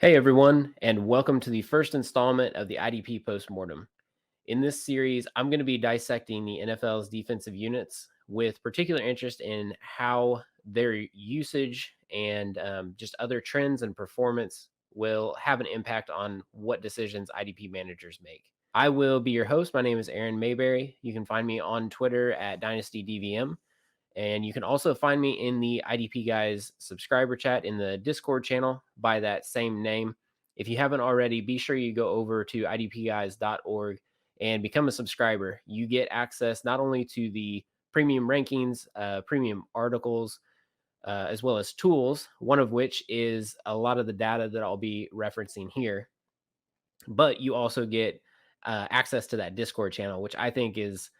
Hey everyone, and welcome to the first installment of the IDP postmortem. In this series, I'm going to be dissecting the NFL's defensive units with particular interest in how their usage and just other trends and performance will have an impact on what decisions IDP managers make. I will be your host. My name is Aaron Maberry. You can find me on Twitter at DynastyDVM. And you can also find me in the IDP Guys subscriber chat in the Discord channel by that same name. If you haven't already, be sure you go over to idpguys.org and become a subscriber. You get access not only to the premium rankings, premium articles, as well as tools, one of which is a lot of the data that I'll be referencing here, but you also get access to that Discord channel, which I think is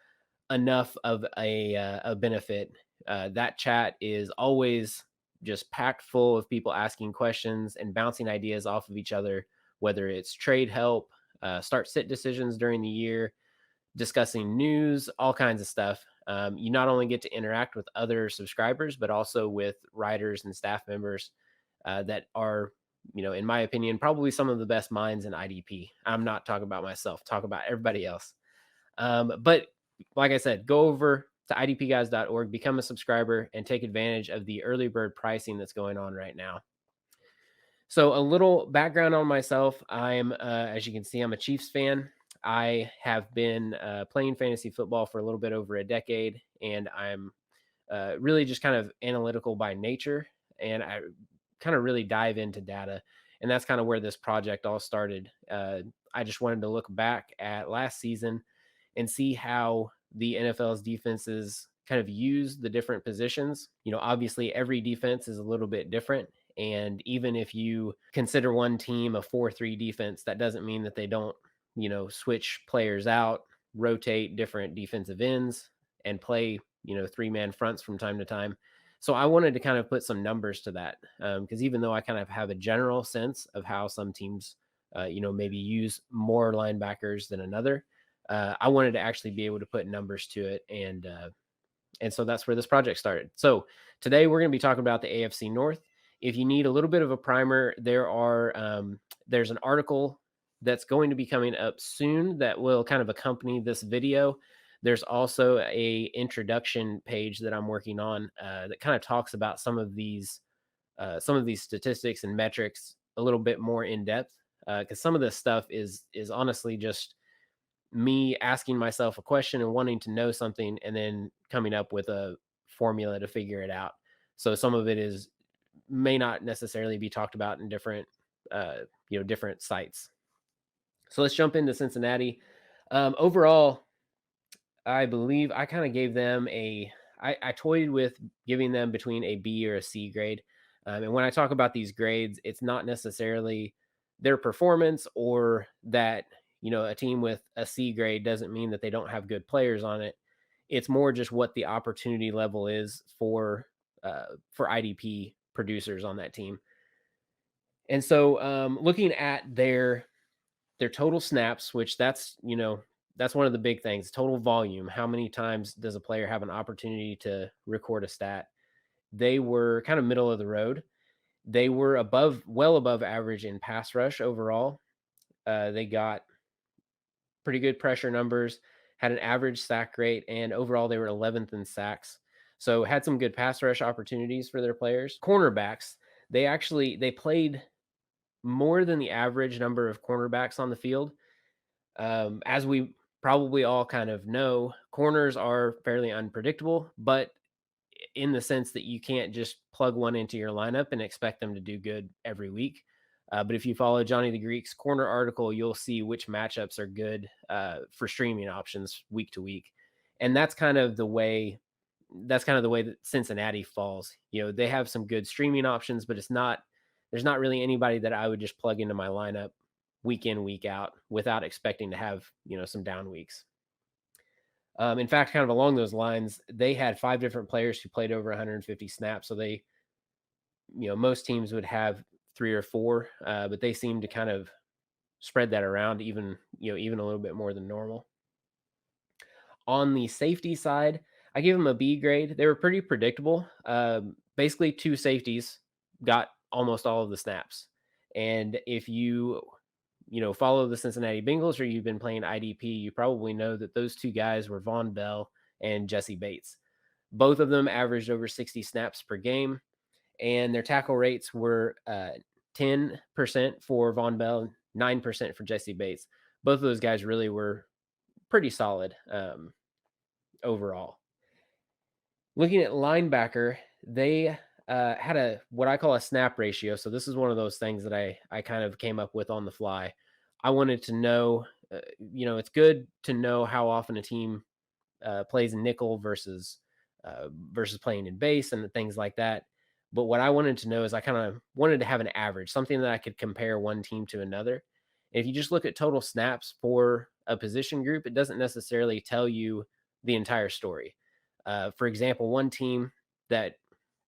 enough of a benefit. That chat is always just packed full of people asking questions and bouncing ideas off of each other, whether it's trade help, start sit decisions during the year, discussing news, all kinds of stuff. You not only get to interact with other subscribers, but also with writers and staff members that are, in my opinion, probably some of the best minds in IDP. I'm not talking about myself, talk about everybody else. But like I said, go over to idpguys.org, become a subscriber, and take advantage of the early bird pricing that's going on right now. So, a little background on myself. As you can see, I'm a Chiefs fan. I have been playing fantasy football for a little bit over a decade, and I'm really just kind of analytical by nature. And I kind of really dive into data. And that's kind of where this project all started. I just wanted to look back at last season and see how the NFL's defenses kind of use the different positions. Obviously every defense is a little bit different. And even if you consider one team a 4-3 defense, that doesn't mean that they don't, switch players out, rotate different defensive ends, and play, three-man fronts from time to time. So I wanted to kind of put some numbers to that because even though I kind of have a general sense of how some teams, maybe use more linebackers than another, I wanted to actually be able to put numbers to it, and so that's where this project started. So today we're going to be talking about the AFC North. If you need a little bit of a primer, there's an article that's going to be coming up soon that will kind of accompany this video. There's also a introduction page that I'm working on that kind of talks about some of these statistics and metrics a little bit more in depth because some of this stuff is honestly just me asking myself a question and wanting to know something and then coming up with a formula to figure it out. So some of it is may not necessarily be talked about in different sites. So let's jump into Cincinnati. Overall, I believe I kind of gave them I toyed with giving them between a B or a C grade. And when I talk about these grades, it's not necessarily their performance or that, a team with a C grade doesn't mean that they don't have good players on it. It's more just what the opportunity level is for IDP producers on that team. And so looking at their total snaps, which that's one of the big things, total volume. How many times does a player have an opportunity to record a stat? They were kind of middle of the road. They were well above average in pass rush overall. They got pretty good pressure numbers, had an average sack rate, and overall they were 11th in sacks. So had some good pass rush opportunities for their players. Cornerbacks, they played more than the average number of cornerbacks on the field. As we probably all kind of know, corners are fairly unpredictable, but in the sense that you can't just plug one into your lineup and expect them to do good every week. But if you follow Johnny the Greek's corner article, you'll see which matchups are good for streaming options week to week, and that's kind of the way. That's kind of the way that Cincinnati falls. They have some good streaming options, but there's not really anybody that I would just plug into my lineup week in, week out without expecting to have, some down weeks. In fact, kind of along those lines, they had 5 different players who played over 150 snaps. So they, most teams would have 3 or 4, but they seem to kind of spread that around even a little bit more than normal. On the safety side, I gave them a B grade. They were pretty predictable. Basically, 2 safeties got almost all of the snaps. And if you follow the Cincinnati Bengals or you've been playing IDP, you probably know that those two guys were Von Bell and Jesse Bates. Both of them averaged over 60 snaps per game, and their tackle rates were 10% for Von Bell, 9% for Jesse Bates. Both of those guys really were pretty solid overall. Looking at linebacker, they had what I call a snap ratio. So this is one of those things that I kind of came up with on the fly. I wanted to know, it's good to know how often a team plays nickel versus playing in base and things like that. But what I wanted to know is I kind of wanted to have an average, something that I could compare one team to another. If you just look at total snaps for a position group, it doesn't necessarily tell you the entire story. For example, one team that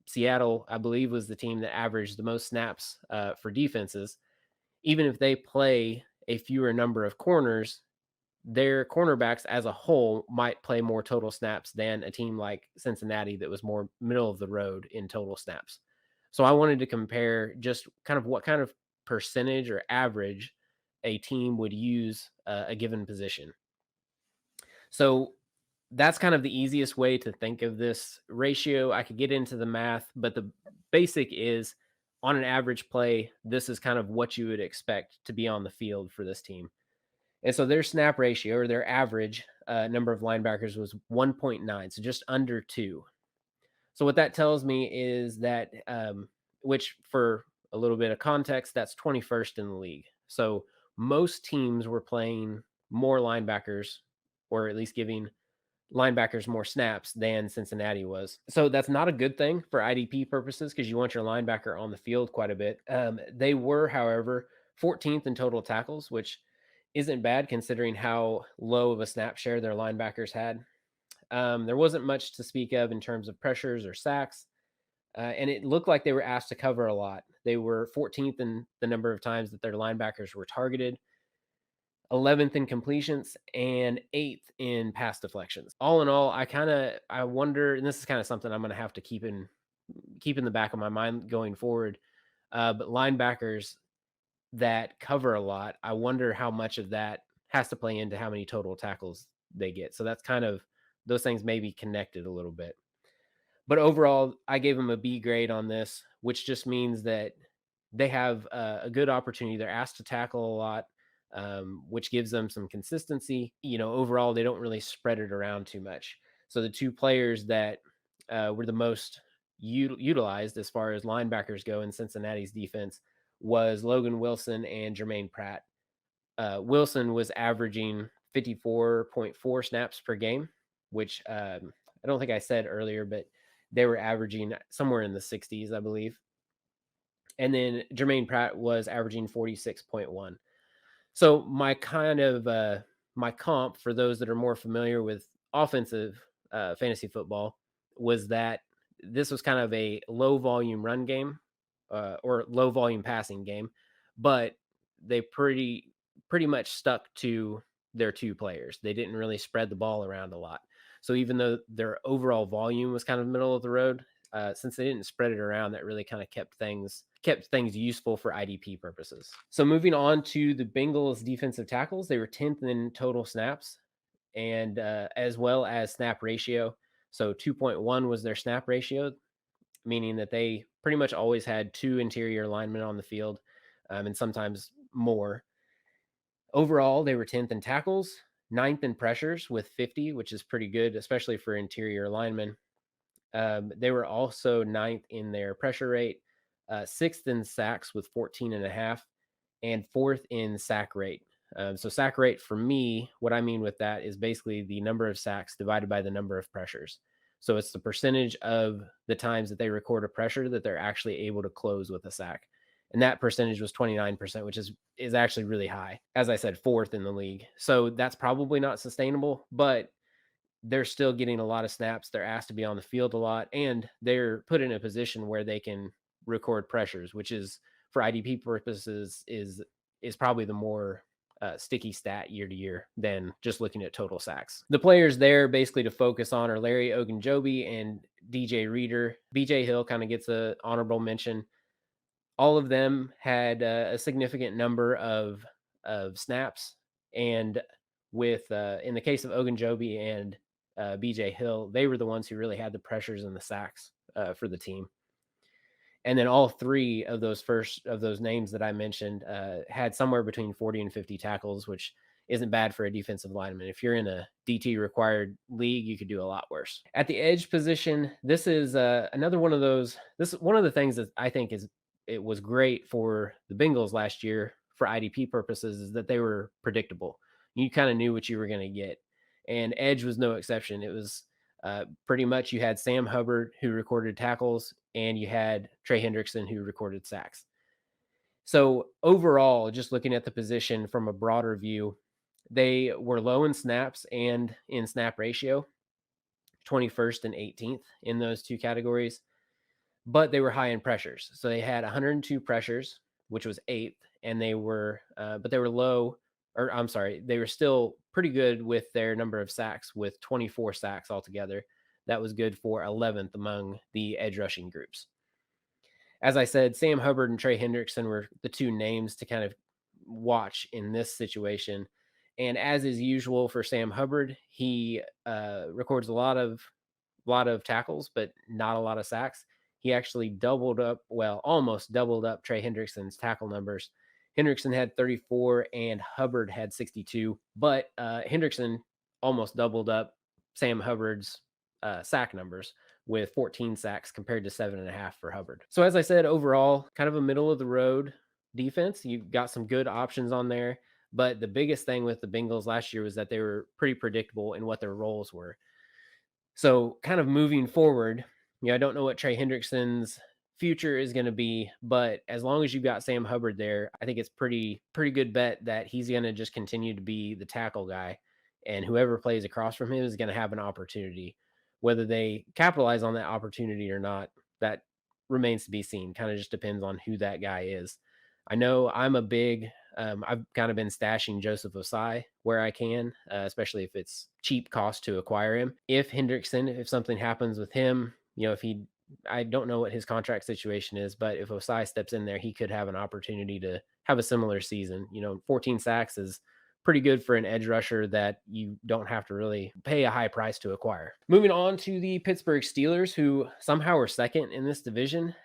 Seattle, I believe, was the team that averaged the most snaps for defenses. Even if they play a fewer number of corners, their cornerbacks as a whole might play more total snaps than a team like Cincinnati that was more middle of the road in total snaps. So I wanted to compare just kind of what kind of percentage or average a team would use a given position. So that's kind of the easiest way to think of this ratio. I could get into the math, but the basic is on an average play, this is kind of what you would expect to be on the field for this team. And so their snap ratio or their average number of linebackers was 1.9, so just under 2. So what that tells me is that, which for a little bit of context, that's 21st in the league. So most teams were playing more linebackers, or at least giving linebackers more snaps than Cincinnati was. So that's not a good thing for IDP purposes because you want your linebacker on the field quite a bit. They were, however, 14th in total tackles, which isn't bad considering how low of a snap share their linebackers had. There wasn't much to speak of in terms of pressures or sacks, and it looked like they were asked to cover a lot. They were 14th in the number of times that their linebackers were targeted, 11th in completions, and 8th in pass deflections. All in all, I wonder, and this is kind of something I'm going to have to keep in the back of my mind going forward. But linebackers that cover a lot, I wonder how much of that has to play into how many total tackles they get. So that's kind of, those things may be connected a little bit. But overall, I gave them a B grade on this, which just means that they have a good opportunity. They're asked to tackle a lot, which gives them some consistency. Overall, they don't really spread it around too much. So the two players that were the most utilized as far as linebackers go in Cincinnati's defense was Logan Wilson and Jermaine Pratt. Wilson was averaging 54.4 snaps per game, which I don't think I said earlier, but they were averaging somewhere in the 60s, I believe. And then Jermaine Pratt was averaging 46.1. So my kind of my comp for those that are more familiar with offensive fantasy football was that this was kind of a low volume run game or low volume passing game, but they pretty much stuck to their two players. They didn't really spread the ball around a lot. So even though their overall volume was kind of middle of the road, since they didn't spread it around, that really kind of kept things useful for IDP purposes. So moving on to the Bengals defensive tackles, they were 10th in total snaps and as well as snap ratio. So 2.1 was their snap ratio, meaning that they pretty much always had two interior linemen on the field and sometimes more. Overall, they were 10th in tackles, 9th in pressures with 50, which is pretty good, especially for interior linemen. They were also 9th in their pressure rate, 6th in sacks with 14.5, and 4th in sack rate. So sack rate for me, what I mean with that is basically the number of sacks divided by the number of pressures. So it's the percentage of the times that they record a pressure that they're actually able to close with a sack. And that percentage was 29%, which is actually really high. As I said, 4th in the league. So that's probably not sustainable, but they're still getting a lot of snaps. They're asked to be on the field a lot, and they're put in a position where they can record pressures, which is for IDP purposes is probably the more sticky stat year to year than just looking at total sacks. The players there basically to focus on are Larry Ogunjobi and DJ Reader. BJ Hill kind of gets an honorable mention. All of them had a significant number of snaps, and with in the case of Ogunjobi and BJ Hill, they were the ones who really had the pressures and the sacks for the team. And then all three of those names that I mentioned had somewhere between 40 and 50 tackles, which isn't bad for a defensive lineman. If you're in a DT required league, you could do a lot worse. At the edge position, this is another one of those. This is one of the things that I think it was great for the Bengals last year for IDP purposes, is that they were predictable. You kind of knew what you were going to get, and edge was no exception. It was pretty much you had Sam Hubbard, who recorded tackles, and you had Trey Hendrickson, who recorded sacks. So overall, just looking at the position from a broader view, they were low in snaps and in snap ratio, 21st and 18th in those two categories, but they were high in pressures. So they had 102 pressures, which was eighth, and they were, but they were low, or I'm sorry, they were still pretty good with their number of sacks, with 24 sacks altogether. That was good for 11th among the edge rushing groups. As I said, Sam Hubbard and Trey Hendrickson were the two names to kind of watch in this situation. And as is usual for Sam Hubbard, he records a lot of tackles, but not a lot of sacks. He actually almost doubled up Trey Hendrickson's tackle numbers. Hendrickson had 34 and Hubbard had 62, but Hendrickson almost doubled up Sam Hubbard's sack numbers with 14 sacks compared to 7.5 for Hubbard. So as I said, overall, kind of a middle of the road defense. You've got some good options on there, but the biggest thing with the Bengals last year was that they were pretty predictable in what their roles were. So kind of moving forward, I don't know what Trey Hendrickson's future is going to be, but as long as you've got Sam Hubbard there, I think it's pretty good bet that he's going to just continue to be the tackle guy, and whoever plays across from him is going to have an opportunity. Whether they capitalize on that opportunity or not, that remains to be seen. Kind of just depends on who that guy is. I know I'm a big I've kind of been stashing Joseph Osai where I can, especially if it's cheap cost to acquire him. If something happens with him, I don't know what his contract situation is, but if Osai steps in there, he could have an opportunity to have a similar season. 14 sacks is pretty good for an edge rusher that you don't have to really pay a high price to acquire. Moving on to the Pittsburgh Steelers, who somehow are second in this division.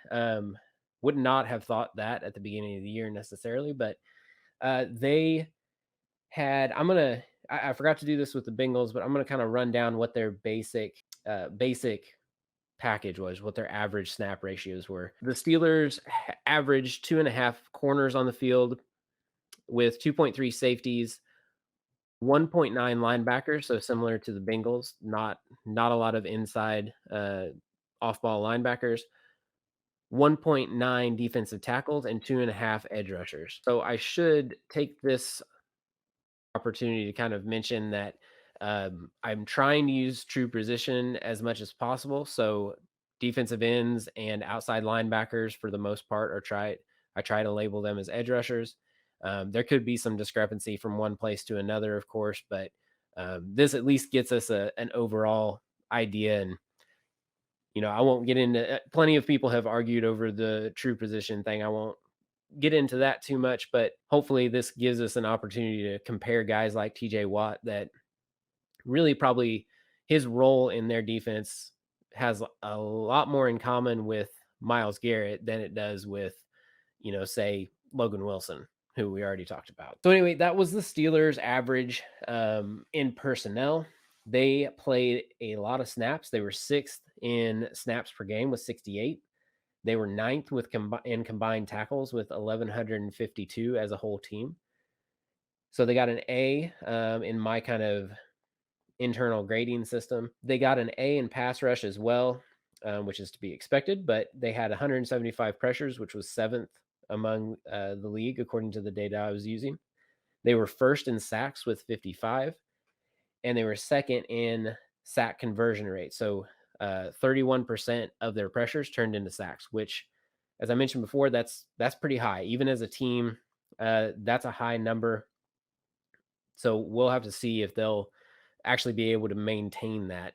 Would not have thought that at the beginning of the year necessarily, but they had, I forgot to do this with the Bengals, but I'm going to kind of run down what their basic package was, what their average snap ratios were. The Steelers averaged 2.5 corners on the field with 2.3 safeties, 1.9 linebackers, so similar to the Bengals, not a lot of inside off-ball linebackers, 1.9 defensive tackles, and 2.5 edge rushers. So I should take this opportunity to kind of mention that I'm trying to use true position as much as possible. So defensive ends and outside linebackers, for the most part, I try to label them as edge rushers. There could be some discrepancy from one place to another, of course, but this at least gets us an overall idea. And I won't get into. Plenty of people have argued over the true position thing. I won't get into that too much, but hopefully this gives us an opportunity to compare guys like TJ Watt, that really probably his role in their defense has a lot more in common with Myles Garrett than it does with, say Logan Wilson, who we already talked about. So anyway, that was the Steelers' average in personnel. They played a lot of snaps. They were sixth in snaps per game with 68. They were ninth in combined tackles with 1,152 as a whole team. So they got an A in my kind of internal grading system. They got an A in pass rush as well, which is to be expected, but they had 175 pressures, which was seventh among the league, according to the data I was using. They were first in sacks with 55, and they were second in sack conversion rate. So 31% of their pressures turned into sacks, which, as I mentioned before, that's pretty high. Even as a team, that's a high number. So we'll have to see if they'll actually be able to maintain that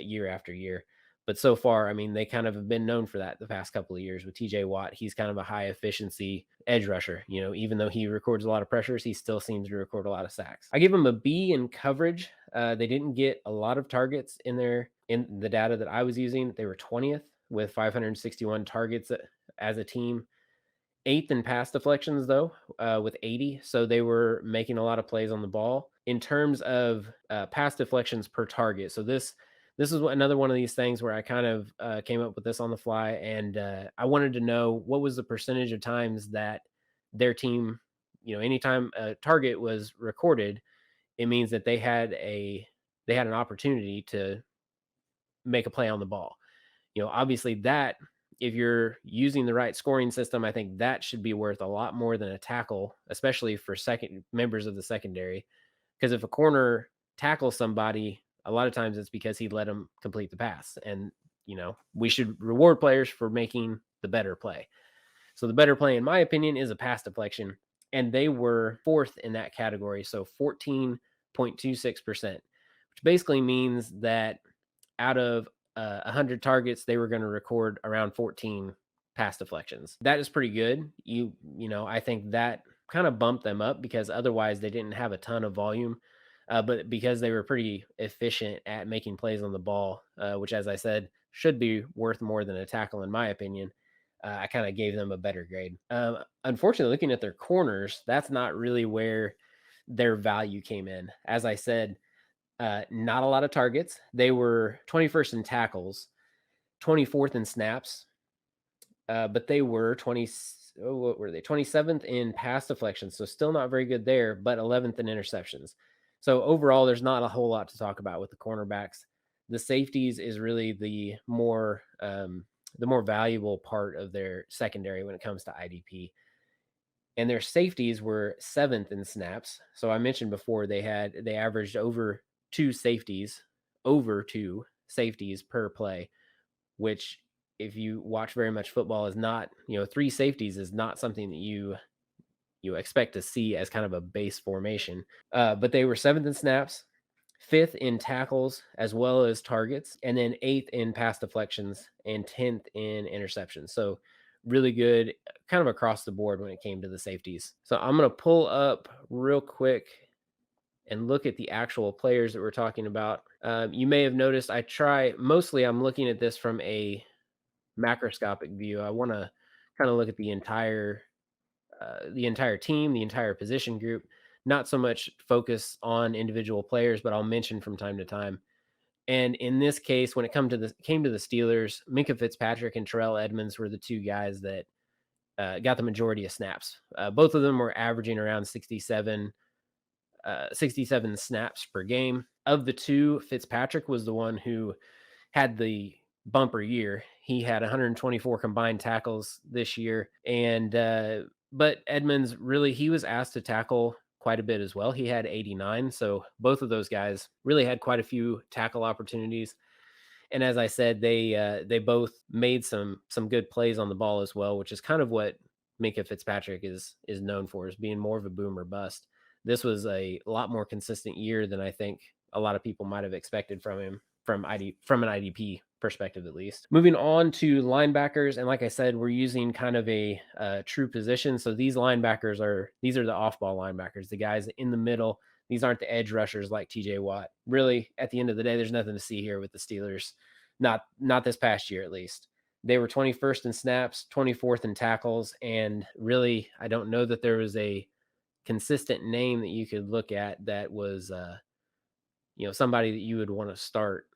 year after year. But so far, I mean, they kind of have been known for that the past couple of years with TJ Watt. He's kind of a high efficiency edge rusher. You know, even though he records a lot of pressures, he still seems to record a lot of sacks. I give him a B in coverage. They didn't get a lot of targets in the data that I was using. They were 20th with 561 targets as a team. 8th in pass deflections, though, with 80. So they were making a lot of plays on the ball. In terms of pass deflections per target, so this is another one of these things where I kind of came up with this on the fly, and I wanted to know what was the percentage of times that their team, you know, anytime a target was recorded, it means that they had an opportunity to make a play on the ball. You know, obviously that if you're using the right scoring system, I think that should be worth a lot more than a tackle, especially for second members of the secondary. Because if a corner tackles somebody, a lot of times it's because he let them complete the pass. And, you know, we should reward players for making the better play. So the better play, in my opinion, is a pass deflection. And they were 4th in that category. So 14.26%, which basically means that out of 100 targets, they were going to record around 14 pass deflections. That is pretty good. You know, I think that kind of bumped them up because otherwise they didn't have a ton of volume. But because they were pretty efficient at making plays on the ball, which, as I said, should be worth more than a tackle, in my opinion, I kind of gave them a better grade. Unfortunately, looking at their corners, that's not really where their value came in. As I said, not a lot of targets. They were 21st in tackles, 24th in snaps, but they were 27th in pass deflections, so still not very good there, but 11th in interceptions. So overall, there's not a whole lot to talk about with the cornerbacks. The safeties is really the more valuable part of their secondary when it comes to IDP. And their safeties were 7th in snaps. So I mentioned before they averaged over two safeties per play, which if you watch very much football is not, you know, 3 safeties is not something that you expect to see as kind of a base formation. But they were 7th in snaps, 5th in tackles as well as targets, and then 8th in pass deflections and 10th in interceptions. So really good kind of across the board when it came to the safeties. So I'm going to pull up real quick and look at the actual players that we're talking about. You may have noticed I'm looking at this from a macroscopic view. I want to kind of look at the entire team, the entire position group, not so much focus on individual players, but I'll mention from time to time. And in this case, when it came to the Steelers, Minkah Fitzpatrick and Terrell Edmunds were the two guys that got the majority of snaps. Both of them were averaging around 67 snaps per game. Of the two, Fitzpatrick was the one who had the bumper year. He had 124 combined tackles this year. And but Edmunds, really, he was asked to tackle quite a bit as well. He had 89. So both of those guys really had quite a few tackle opportunities. And as I said, they both made some good plays on the ball as well, which is kind of what Minkah Fitzpatrick is known for, is being more of a boom or bust. This was a lot more consistent year than I think a lot of people might have expected from him from an IDP perspective, at least. Moving on to linebackers, and like I said, we're using kind of a true position. So these are the off-ball linebackers, the guys in the middle. These aren't the edge rushers like TJ Watt. Really, at the end of the day, there's nothing to see here with the Steelers. Not this past year, at least. They were 21st in snaps, 24th in tackles, and really, I don't know that there was a consistent name that you could look at that was, somebody that you would want to start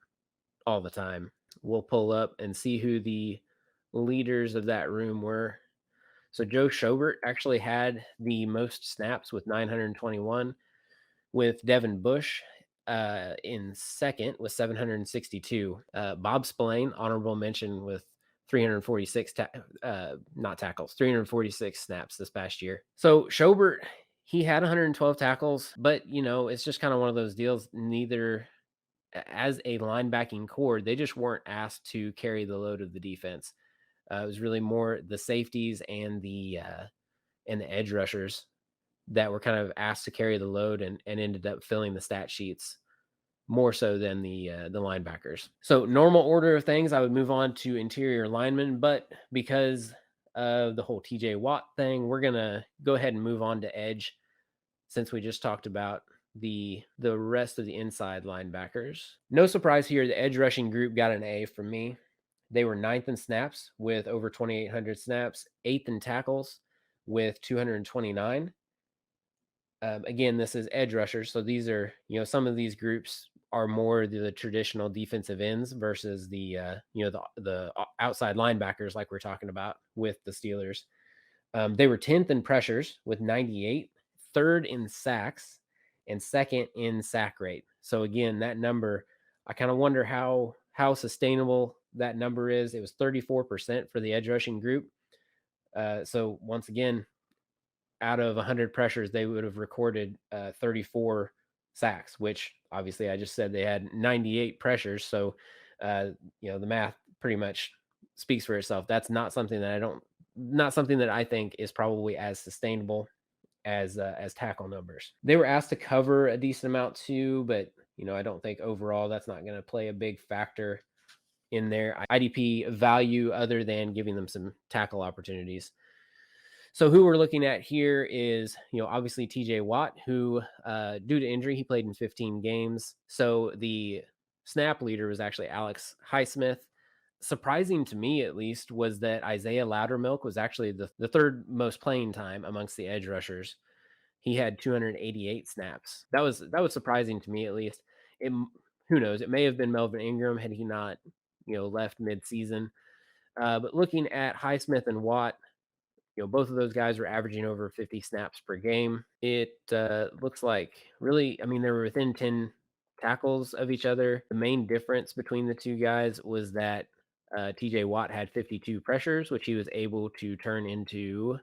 all the time. We'll pull up and see who the leaders of that room were. So Joe Schubert actually had the most snaps with 921, with Devin Bush in second with 762. Bob Spillane, honorable mention, with 346 346 snaps this past year. So Schubert, he had 112 tackles, but it's just kind of one of those deals. Neither, as a linebacking core, they just weren't asked to carry the load of the defense. It was really more the safeties and the edge rushers that were kind of asked to carry the load and ended up filling the stat sheets more so than the linebackers. So normal order of things, I would move on to interior linemen, but because of the whole TJ Watt thing, we're gonna go ahead and move on to edge since we just talked about the rest of the inside linebackers. No surprise here, the edge rushing group got an A from me. They were 9th in snaps with over 2,800 snaps, 8th in tackles with 229. Again, this is edge rushers, so these are, some of these groups are more the traditional defensive ends versus the the outside linebackers like we're talking about with the Steelers. They were 10th in pressures with 98, 3rd in sacks, and 2nd in sack rate. So again, that number, I kind of wonder how sustainable that number is. It was 34% for the edge rushing group. So once again, out of 100 pressures, they would have recorded 34 sacks, which obviously I just said they had 98 pressures. So, the math pretty much speaks for itself. That's not something that I think is probably as sustainable as tackle numbers. They were asked to cover a decent amount too, but I don't think overall that's not going to play a big factor in their IDP value other than giving them some tackle opportunities. So who we're looking at here is, obviously TJ Watt, who, due to injury, he played in 15 games. So the snap leader was actually Alex Highsmith. Surprising to me, at least, was that Isaiah Loudermilk was actually the third most playing time amongst the edge rushers. He had 288 snaps. That was surprising to me, at least. Who knows? It may have been Melvin Ingram had he not, left mid-season. But looking at Highsmith and Watt, both of those guys were averaging over 50 snaps per game. It looks like really, I mean, they were within 10 tackles of each other. The main difference between the two guys was that TJ Watt had 52 pressures, which he was able to turn into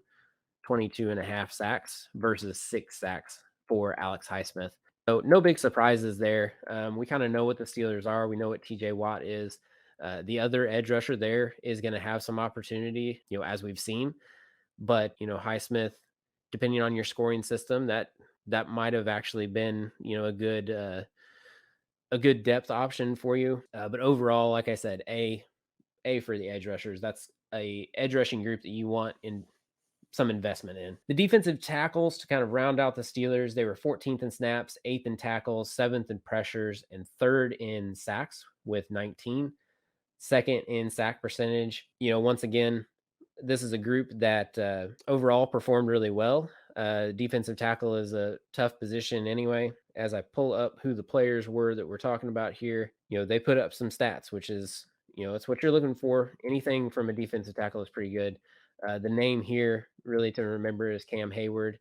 22 and a half sacks versus 6 sacks for Alex Highsmith. So no big surprises there. We kind of know what the Steelers are. We know what TJ Watt is. The other edge rusher there is going to have some opportunity, as we've seen. But, Highsmith, depending on your scoring system, that might have actually been, a good depth option for you. But overall, like I said, A for the edge rushers. That's a edge rushing group that you want in some investment in. The defensive tackles, to kind of round out the Steelers, they were 14th in snaps, 8th in tackles, 7th in pressures, and 3rd in sacks with 19. 2nd in sack percentage. Once again, this is a group that overall performed really well. Defensive tackle is a tough position anyway. As I pull up who the players were that we're talking about here, they put up some stats, which is, it's what you're looking for. Anything from a defensive tackle is pretty good. The name here really to remember is Cam Hayward.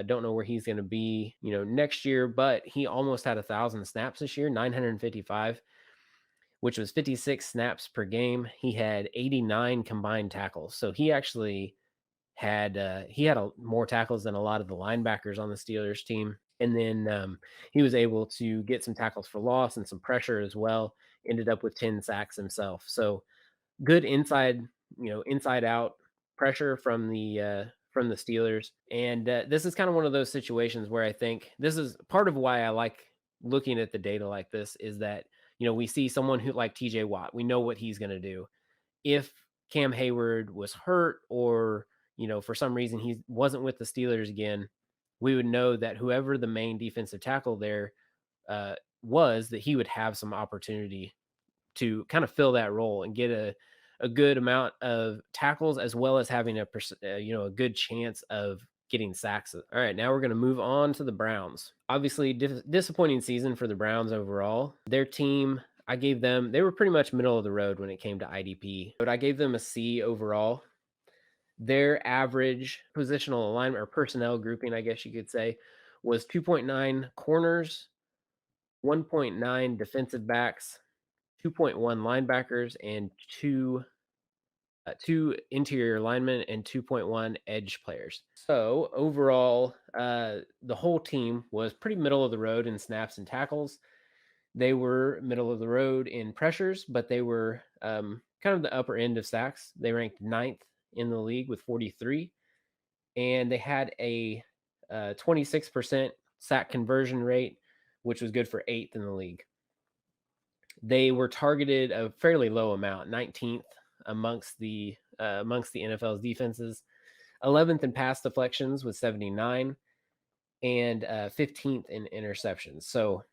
Don't know where he's going to be, next year, but he almost had 1,000 snaps this year, 955. Which was 56 snaps per game. He had 89 combined tackles. So he actually had more tackles than a lot of the linebackers on the Steelers team. And then he was able to get some tackles for loss and some pressure as well. Ended up with 10 sacks himself. So good inside out pressure from the Steelers. And this is kind of one of those situations where I think this is part of why I like looking at the data like this is that we see someone who like TJ Watt. We know what he's going to do. If Cam Hayward was hurt or, for some reason he wasn't with the Steelers again, we would know that whoever the main defensive tackle there was, that he would have some opportunity to kind of fill that role and get a good amount of tackles as well as having a good chance of getting sacks. All right, now we're going to move on to the Browns. Obviously, disappointing season for the Browns overall. Their team, they were pretty much middle of the road when it came to IDP, but I gave them a C overall. Their average positional alignment or personnel grouping, I guess you could say, was 2.9 corners, 1.9 defensive backs, 2.1 linebackers, and two interior linemen and 2.1 edge players. So overall, the whole team was pretty middle of the road in snaps and tackles. They were middle of the road in pressures, but they were kind of the upper end of sacks. They ranked 9th in the league with 43, and they had a 26% sack conversion rate, which was good for 8th in the league. They were targeted a fairly low amount, 19th amongst the NFL's defenses, 11th in pass deflections with 79, and 15th in interceptions. So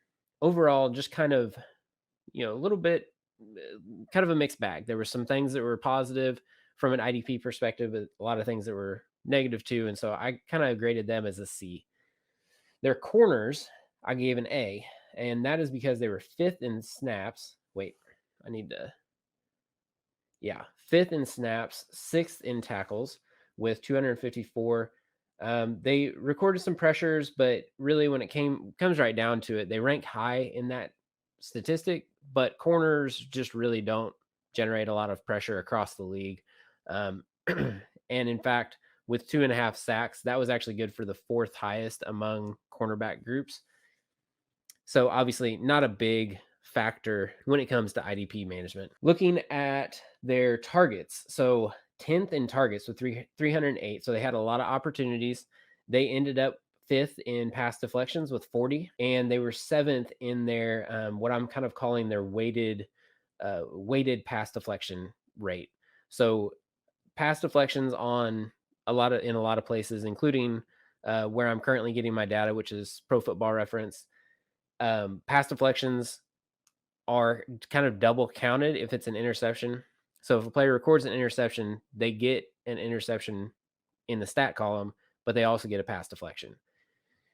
overall, just kind of, a little bit, kind of a mixed bag. There were some things that were positive from an IDP perspective, but a lot of things that were negative too. And so I kind of graded them as a C. Their corners, I gave an A, and that is because they were 5th in snaps. Wait, I need to. Yeah, 5th in snaps, 6th in tackles with 254. They recorded some pressures, but really when it comes right down to it, they rank high in that statistic, but corners just really don't generate a lot of pressure across the league. And in fact, with 2.5 sacks, that was actually good for the 4th highest among cornerback groups. So obviously not a big factor when it comes to IDP management. Looking at their targets, so 10th in targets with 308. So they had a lot of opportunities. They ended up 5th in pass deflections with 40, and they were 7th in their what I'm kind of calling their weighted pass deflection rate. So pass deflections in a lot of places, including where I'm currently getting my data, which is Pro Football Reference. Pass deflections are kind of double counted if it's an interception. So if a player records an interception, they get an interception in the stat column, but they also get a pass deflection.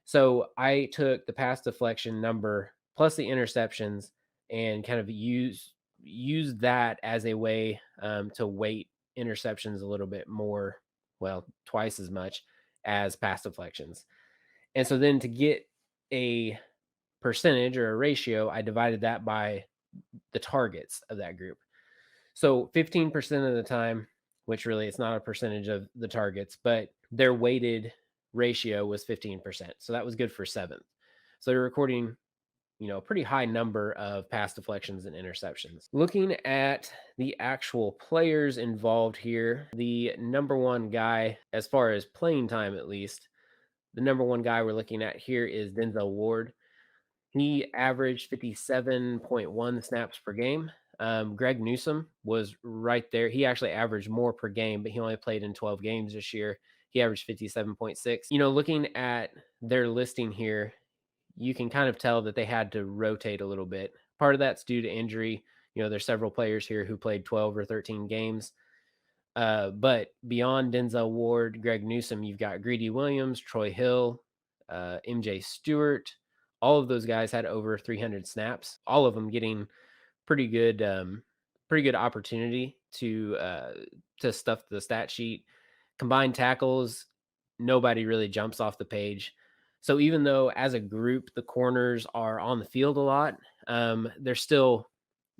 So I took the pass deflection number plus the interceptions and kind of use that as a way to weight interceptions a little bit more, well, twice as much as pass deflections. And so then to get a percentage or a ratio, I divided that by the targets of that group. So 15% of the time, which really it's not a percentage of the targets, but their weighted ratio was 15%. So that was good for 7th. So they're recording, a pretty high number of pass deflections and interceptions. Looking at the actual players involved here, the number one guy, as far as playing time at least, the number one guy we're looking at here is Denzel Ward. He averaged 57.1 snaps per game. Greg Newsome was right there. He actually averaged more per game, but he only played in 12 games this year. He averaged 57.6. Looking at their listing here, you can kind of tell that they had to rotate a little bit. Part of that's due to injury. There's several players here who played 12 or 13 games. But beyond Denzel Ward, Greg Newsome, you've got Greedy Williams, Troy Hill, MJ Stewart. All of those guys had over 300 snaps, all of them getting pretty good opportunity to stuff the stat sheet. Combined tackles, nobody really jumps off the page. So even though as a group the corners are on the field a lot, they're still,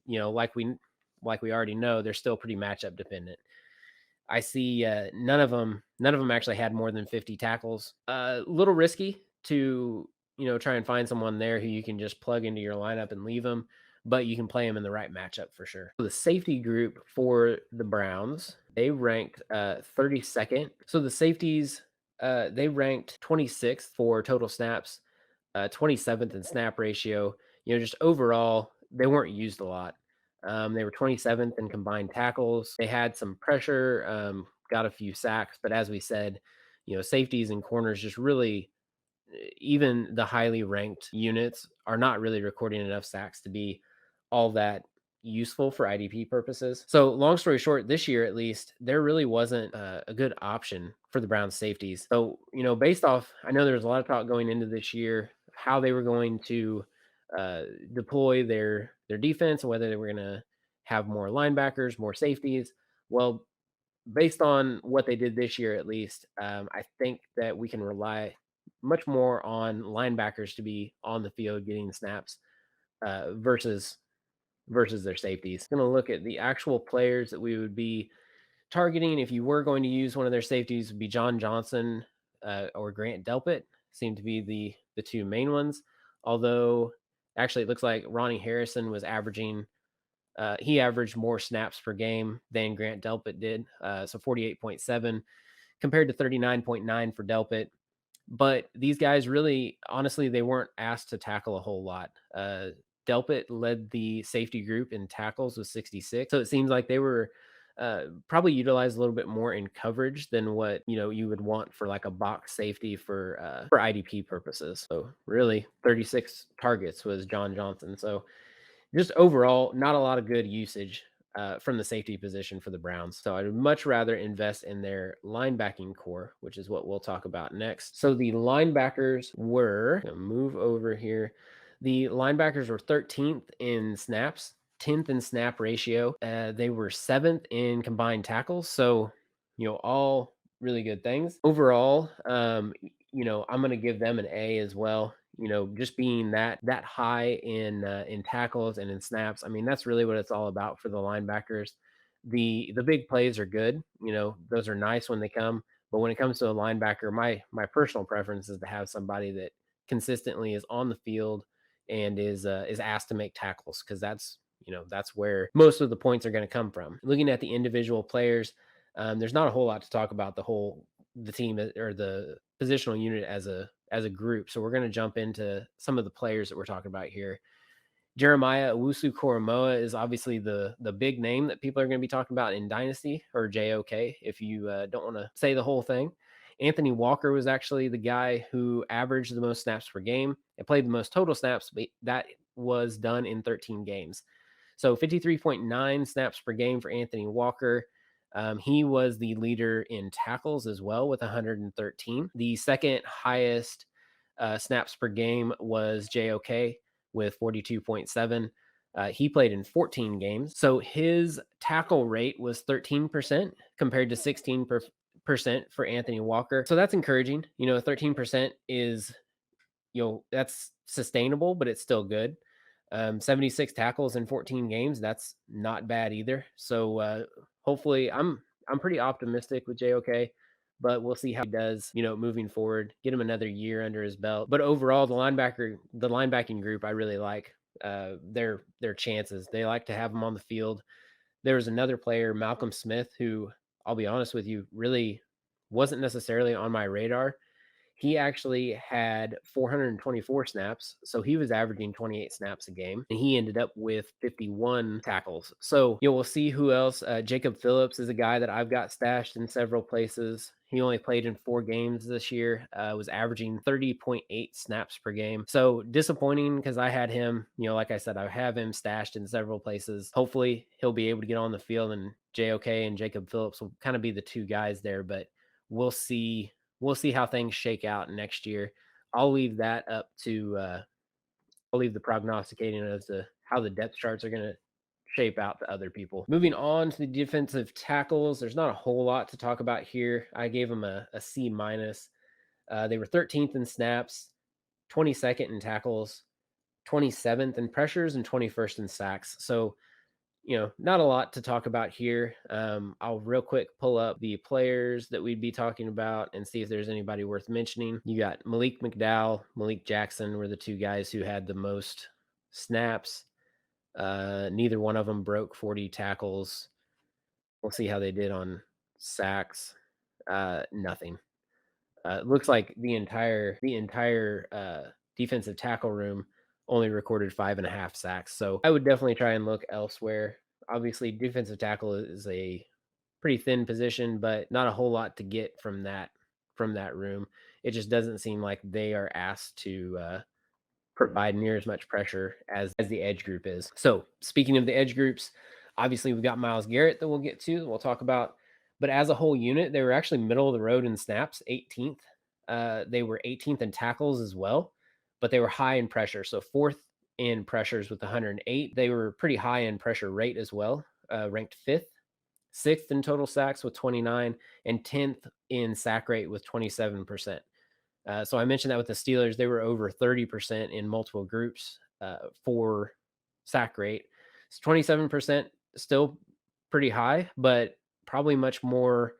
like we already know, they're still pretty matchup dependent. I see none of them actually had more than 50 tackles. A little risky to try and find someone there who you can just plug into your lineup and leave them, but you can play them in the right matchup for sure. So the safety group for the Browns, they ranked 32nd. So the safeties, they ranked 26th for total snaps, 27th in snap ratio. Just overall, they weren't used a lot. They were 27th in combined tackles. They had some pressure, got a few sacks, but as we said, safeties and corners just really, even the highly ranked units are not really recording enough sacks to be all that useful for IDP purposes. So long story short, this year at least, there really wasn't a good option for the Browns safeties. So, based off, I know there's a lot of talk going into this year, how they were going to deploy their defense and whether they were going to have more linebackers, more safeties. Well, based on what they did this year, at least, I think that we can rely much more on linebackers to be on the field getting snaps versus their safeties. Going to look at the actual players that we would be targeting if you were going to use one of their safeties. Would be John Johnson or Grant Delpit. Seem to be the two main ones. Although actually it looks like Ronnie Harrison was averaging. He averaged more snaps per game than Grant Delpit did. So 48.7 compared to 39.9 for Delpit. But these guys really, honestly, they weren't asked to tackle a whole lot. Delpit led the safety group in tackles with 66. So it seems like they were probably utilized a little bit more in coverage than what you would want for like a box safety for IDP purposes. So really, 36 targets was John Johnson. So just overall, not a lot of good usage from the safety position for the Browns. So I'd much rather invest in their linebacking core, which is what we'll talk about next. So the linebackers were, move over here. The linebackers were 13th in snaps, 10th in snap ratio. They were 7th in combined tackles. So, all really good things. Overall, I'm going to give them an A as well. Just being that high in tackles and in snaps. I mean, that's really what it's all about for the linebackers. The big plays are good. Those are nice when they come. But when it comes to a linebacker, my personal preference is to have somebody that consistently is on the field and is asked to make tackles, because that's where most of the points are going to come from. Looking at the individual players, there's not a whole lot to talk about the team or the positional unit as a group. So we're going to jump into some of the players that we're talking about here. Jeremiah Wusu Koromoa is obviously the big name that people are going to be talking about in Dynasty, or JOK, if you don't want to say the whole thing. Anthony Walker was actually the guy who averaged the most snaps per game and played the most total snaps, but that was done in 13 games. So 53.9 snaps per game for Anthony Walker. He was the leader in tackles as well with 113. The second highest snaps per game was JOK with 42.7. He played in 14 games. So his tackle rate was 13% compared to 16% for Anthony Walker. So that's encouraging. 13% is, that's sustainable, but it's still good. 76 tackles in 14 games. That's not bad either. So hopefully I'm pretty optimistic with JOK, but we'll see how he does, moving forward, get him another year under his belt. But overall, the linebacking group, I really like their chances. They like to have them on the field. There was another player, Malcolm Smith, who, I'll be honest with you, really wasn't necessarily on my radar. He actually had 424 snaps, so he was averaging 28 snaps a game, and he ended up with 51 tackles. So, we'll see who else. Jacob Phillips is a guy that I've got stashed in several places. He only played in 4 games this year, was averaging 30.8 snaps per game. So disappointing, because I had him, like I said, I have him stashed in several places. Hopefully he'll be able to get on the field, and JOK and Jacob Phillips will kind of be the two guys there, but we'll see how things shake out next year. I'll leave that up to I'll leave the prognosticating as to how the depth charts are going to shape out to other people. Moving on to the defensive tackles, there's not a whole lot to talk about here. I gave them a C minus. They were 13th in snaps, 22nd in tackles, 27th in pressures, and 21st in sacks. So, not a lot to talk about here. I'll real quick pull up the players that we'd be talking about and see if there's anybody worth mentioning. You got Malik McDowell, Malik Jackson were the two guys who had the most snaps. Neither one of them broke 40 tackles. We'll see how they did on sacks. Nothing. Looks like the entire defensive tackle room only recorded 5.5 sacks. So I would definitely try and look elsewhere. Obviously, defensive tackle is a pretty thin position, but not a whole lot to get from that room. It just doesn't seem like they are asked to provide near as much pressure as the edge group is. So speaking of the edge groups, obviously we've got Myles Garrett that we'll get to, we'll talk about. But as a whole unit, they were actually middle of the road in snaps, 18th. They were 18th in tackles as well, but they were high in pressure. So 4th in pressures with 108. They were pretty high in pressure rate as well, ranked 5th. 6th in total sacks with 29, and 10th in sack rate with 27%. So I mentioned that with the Steelers, they were over 30% in multiple groups for sack rate. It's 27%, still pretty high, but probably much more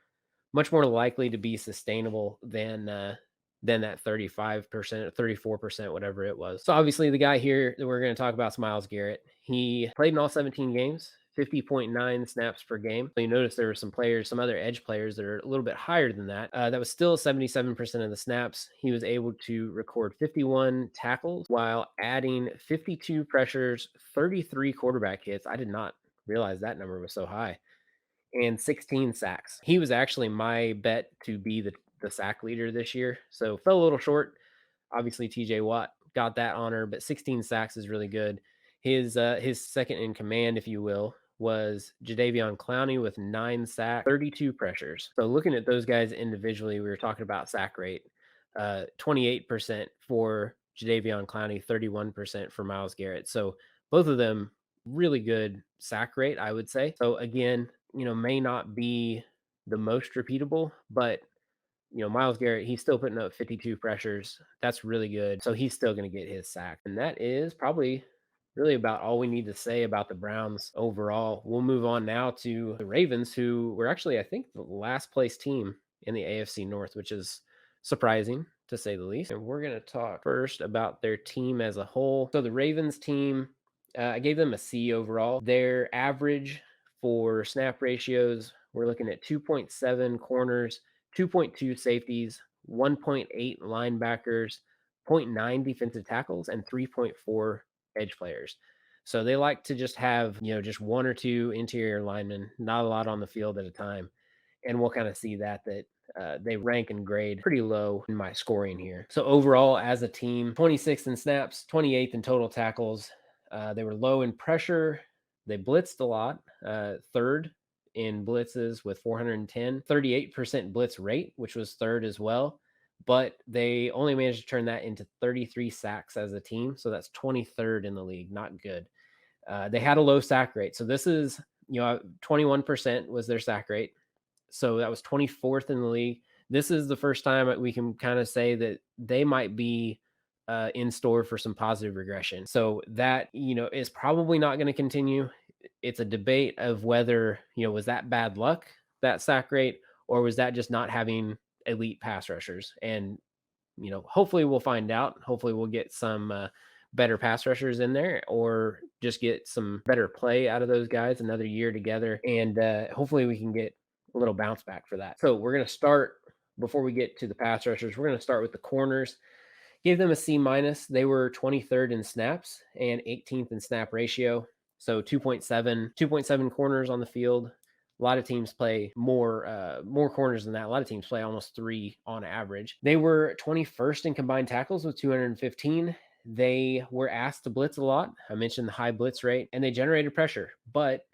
likely to be sustainable than that 35%, 34%, whatever it was. So obviously the guy here that we're going to talk about is Myles Garrett. He played in all 17 games, 50.9 snaps per game. So you notice there were some players, some other edge players that are a little bit higher than that. That was still 77% of the snaps. He was able to record 51 tackles while adding 52 pressures, 33 quarterback hits. I did not realize that number was so high, and 16 sacks. He was actually my bet to be the sack leader this year. So fell a little short. Obviously, TJ Watt got that honor, but 16 sacks is really good. His second in command, if you will, was Jadeveon Clowney with 9 sacks, 32 pressures. So looking at those guys individually, we were talking about sack rate, 28% for Jadeveon Clowney, 31% for Myles Garrett. So both of them really good sack rate, I would say. So again, may not be the most repeatable, but Myles Garrett, he's still putting up 52 pressures. That's really good. So he's still going to get his sack. And that is probably really about all we need to say about the Browns overall. We'll move on now to the Ravens, who were actually, I think, the last place team in the AFC North, which is surprising to say the least. And we're going to talk first about their team as a whole. So the Ravens team, I gave them a C overall. Their average for snap ratios, we're looking at 2.7 corners, 2.2 safeties, 1.8 linebackers, 0.9 defensive tackles, and 3.4 edge players. So they like to just have, just one or two interior linemen, not a lot on the field at a time. And we'll kind of see that they rank and grade pretty low in my scoring here. So overall, as a team, 26th in snaps, 28th in total tackles. They were low in pressure. They blitzed a lot, third in blitzes with 410, 38% blitz rate, which was third as well. But they only managed to turn that into 33 sacks as a team. So that's 23rd in the league. Not good. They had a low sack rate. So this is, 21% was their sack rate. So that was 24th in the league. This is the first time we can kind of say that they might be in store for some positive regression. So that, is probably not going to continue. It's a debate of whether, was that bad luck, that sack rate, or was that just not having elite pass rushers? And, hopefully we'll find out. Hopefully we'll get some better pass rushers in there, or just get some better play out of those guys another year together. And hopefully we can get a little bounce back for that. So we're going to start, before we get to the pass rushers, we're going to start with the corners. Gave them a C minus. They were 23rd in snaps and 18th in snap ratio. So 2.7 corners on the field. A lot of teams play more corners than that. A lot of teams play almost 3 on average. They were 21st in combined tackles with 215. They were asked to blitz a lot. I mentioned the high blitz rate, and they generated pressure, but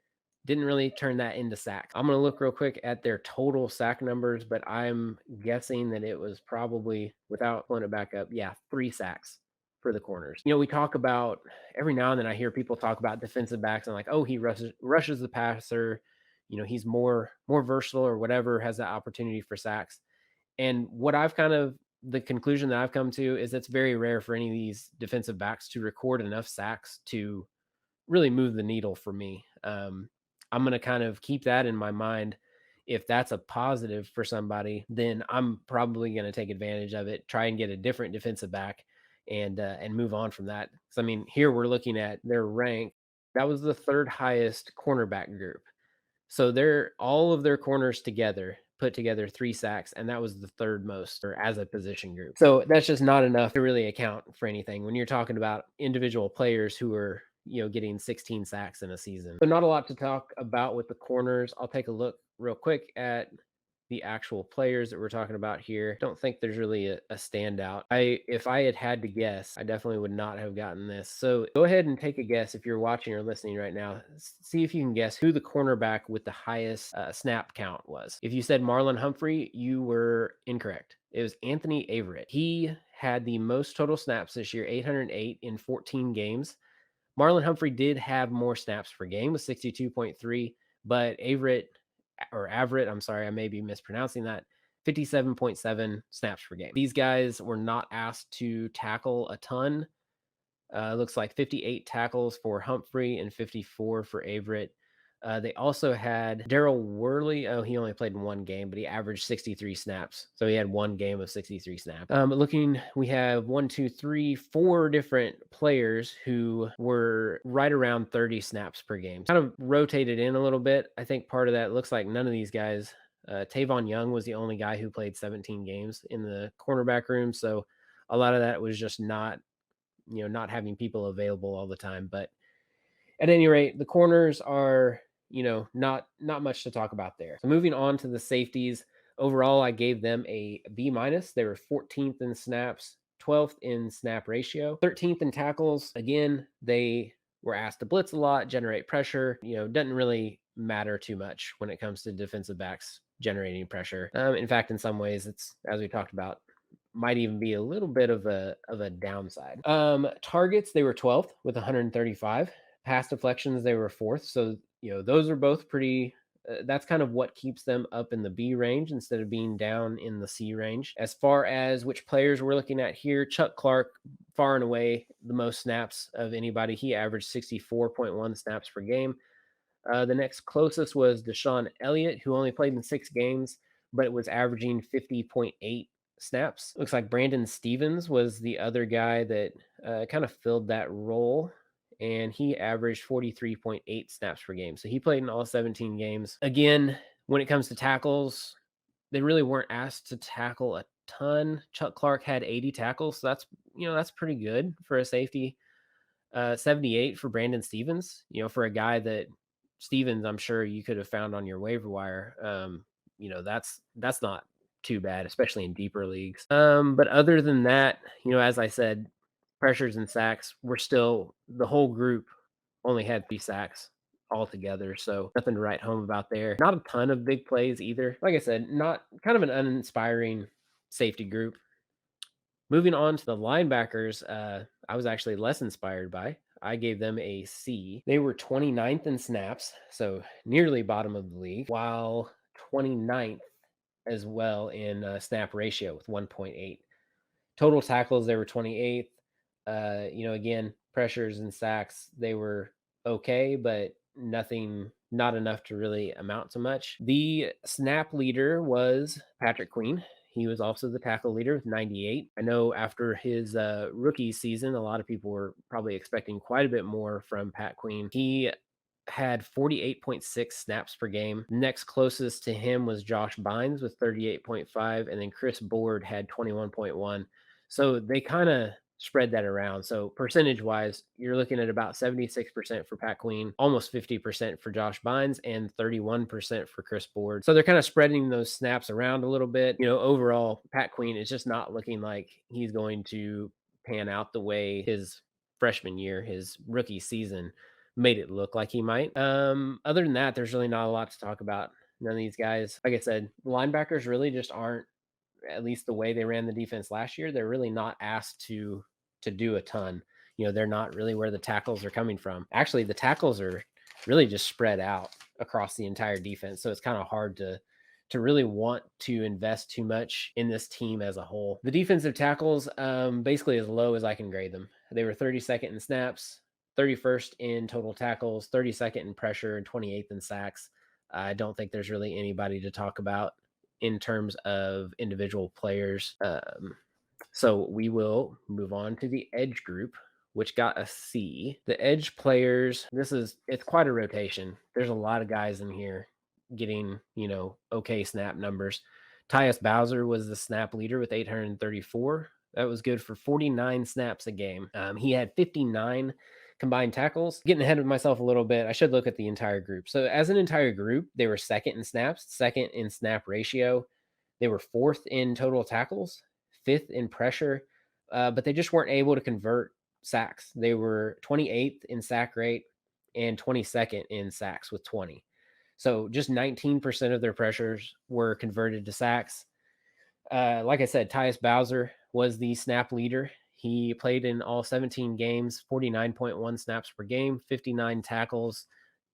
didn't really turn that into sacks. I'm going to look real quick at their total sack numbers, but I'm guessing that it was probably, without pulling it back up, 3 sacks for the corners. We talk about, every now and then I hear people talk about defensive backs and like, oh, he rushes the passer, he's more versatile or whatever, has that opportunity for sacks. And what the conclusion that I've come to is it's very rare for any of these defensive backs to record enough sacks to really move the needle for me. I'm going to kind of keep that in my mind. If that's a positive for somebody, then I'm probably going to take advantage of it, try and get a different defensive back, and move on from that. So, here we're looking at their rank. That was the 3rd highest cornerback group. So all of their corners together put together 3 sacks, and that was the 3rd most as a position group. So that's just not enough to really account for anything when you're talking about individual players who are getting 16 sacks in a season. So not a lot to talk about with the corners. I'll take a look real quick at the actual players that we're talking about here. Don't think there's really a standout. If I had to guess, I definitely would not have gotten this. So go ahead and take a guess if you're watching or listening right now. See if you can guess who the cornerback with the highest snap count was. If you said Marlon Humphrey, you were incorrect. It was Anthony Averett. He had the most total snaps this year, 808 in 14 games. Marlon Humphrey did have more snaps per game with 62.3, but Averett, I'm sorry, I may be mispronouncing that, 57.7 snaps per game. These guys were not asked to tackle a ton. Looks like 58 tackles for Humphrey and 54 for Averett. They also had Daryl Worley. Oh, he only played in one game, but he averaged 63 snaps. So he had one game of 63 snaps. We have 4 different players who were right around 30 snaps per game. Kind of rotated in a little bit. I think part of that looks like none of these guys. Tavon Young was the only guy who played 17 games in the cornerback room. So a lot of that was just not having people available all the time. But at any rate, the corners are, not much to talk about there. So moving on to the safeties, overall, I gave them a B minus. They were 14th in snaps, 12th in snap ratio, 13th in tackles. Again, they were asked to blitz a lot, generate pressure. Doesn't really matter too much when it comes to defensive backs generating pressure. In fact, in some ways, it's, as we talked about, might even be a little bit of a downside. Targets, they were 12th with 135. Pass deflections, they were 4th. So, those are both pretty, that's kind of what keeps them up in the B range instead of being down in the C range. As far as which players we're looking at here, Chuck Clark, far and away the most snaps of anybody. He averaged 64.1 snaps per game. The next closest was Desean Elliott, who only played in 6 games, but it was averaging 50.8 snaps. Looks like Brandon Stevens was the other guy that kind of filled that role, and he averaged 43.8 snaps per game. So he played in all 17 games. Again, when it comes to tackles, they really weren't asked to tackle a ton. Chuck Clark had 80 tackles, so that's pretty good for a safety. 78 for Brandon Stevens, for a guy that Stevens, I'm sure you could have found on your waiver wire. That's not too bad, especially in deeper leagues. But other than that, as I said, pressures and sacks were still, the whole group only had 3 sacks altogether. So nothing to write home about there. Not a ton of big plays either. Like I said, not kind of an uninspiring safety group. Moving on to the linebackers, I was actually less inspired by. I gave them a C. They were 29th in snaps, so nearly bottom of the league, while 29th as well in snap ratio with 1.8. Total tackles, they were 28th. Again, pressures and sacks, they were okay, but not enough to really amount to much. The snap leader was Patrick Queen. He was also the tackle leader with 98. I know after his rookie season, a lot of people were probably expecting quite a bit more from Pat Queen. He had 48.6 snaps per game. Next closest to him was Josh Bynes with 38.5, and then Chris Board had 21.1. So they kind of spread that around. So percentage wise, you're looking at about 76% for Pat Queen, almost 50% for Josh Bynes, and 31% for Chris Board. So they're kind of spreading those snaps around a little bit. Overall, Pat Queen is just not looking like he's going to pan out the way his freshman year, his rookie season, made it look like he might. Other than that, there's really not a lot to talk about. None of these guys, like I said, linebackers really just aren't, at least the way they ran the defense last year, they're really not asked to do a ton. They're not really where the tackles are coming from. Actually, the tackles are really just spread out across the entire defense. So it's kind of hard to really want to invest too much in this team as a whole. The defensive tackles, basically as low as I can grade them. They were 32nd in snaps, 31st in total tackles, 32nd in pressure, and 28th in sacks. I don't think there's really anybody to talk about in terms of individual players. So we will move on to the edge group, which got a C. The edge players, it's quite a rotation. There's a lot of guys in here getting, okay snap numbers. Tyus Bowser was the snap leader with 834. That was good for 49 snaps a game. He had 59 combined tackles. Getting ahead of myself a little bit, I should look at the entire group. So as an entire group, they were 2nd in snaps, 2nd in snap ratio. They were 4th in total tackles, 5th in pressure, but they just weren't able to convert sacks. They were 28th in sack rate and 22nd in sacks with 20. So just 19% of their pressures were converted to sacks. Like I said, Tyus Bowser was the snap leader. He played in all 17 games, 49.1 snaps per game, 59 tackles.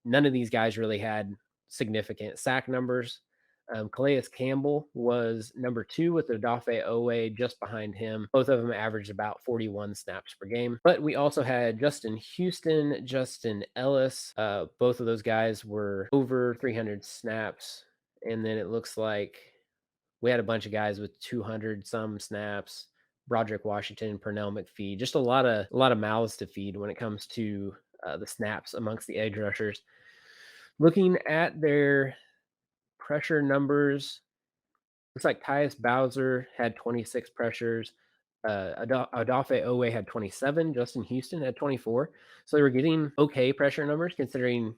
None of these guys really had significant sack numbers. Caleus Campbell was number 2 with Odafe Owe just behind him. Both of them averaged about 41 snaps per game. But we also had Justin Houston, Justin Ellis. Both of those guys were over 300 snaps. And then it looks like we had a bunch of guys with 200 some snaps. Broderick Washington, Pernell McPhee, just a lot of mouths to feed when it comes to the snaps amongst the edge rushers. Looking at their pressure numbers, looks like Tyus Bowser had 26 pressures. Odafe Owe had 27. Justin Houston had 24. So they were getting okay pressure numbers considering,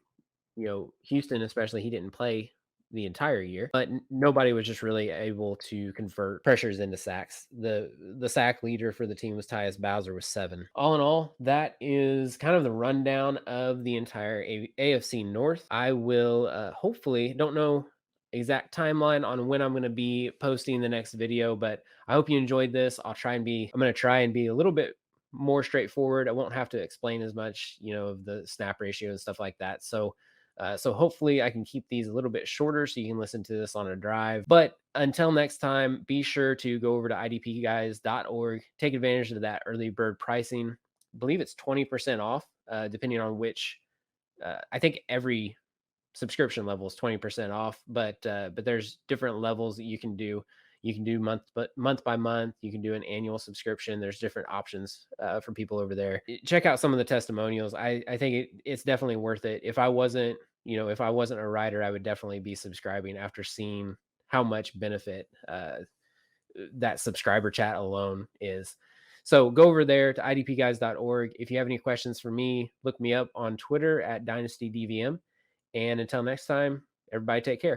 Houston, especially, he didn't play the entire year, but nobody was just really able to convert pressures into sacks. The sack leader for the team was Tyus Bowser with 7. All in all, that is kind of the rundown of the entire AFC North. I will hopefully, don't know exact timeline on when I'm going to be posting the next video, but I hope you enjoyed this. I'm going to try and be a little bit more straightforward. I won't have to explain as much, of the snap ratio and stuff like that. So hopefully I can keep these a little bit shorter so you can listen to this on a drive. But until next time, be sure to go over to idpguys.org, take advantage of that early bird pricing. I believe it's 20% off, depending on which, I think every subscription level is 20% off, but there's different levels that you can do. You can do month by month. You can do an annual subscription. There's different options for people over there. Check out some of the testimonials. I think it's definitely worth it. If I wasn't a writer, I would definitely be subscribing after seeing how much benefit that subscriber chat alone is. So go over there to idpguys.org. If you have any questions for me, look me up on Twitter at DynastyDVM. And until next time, everybody take care.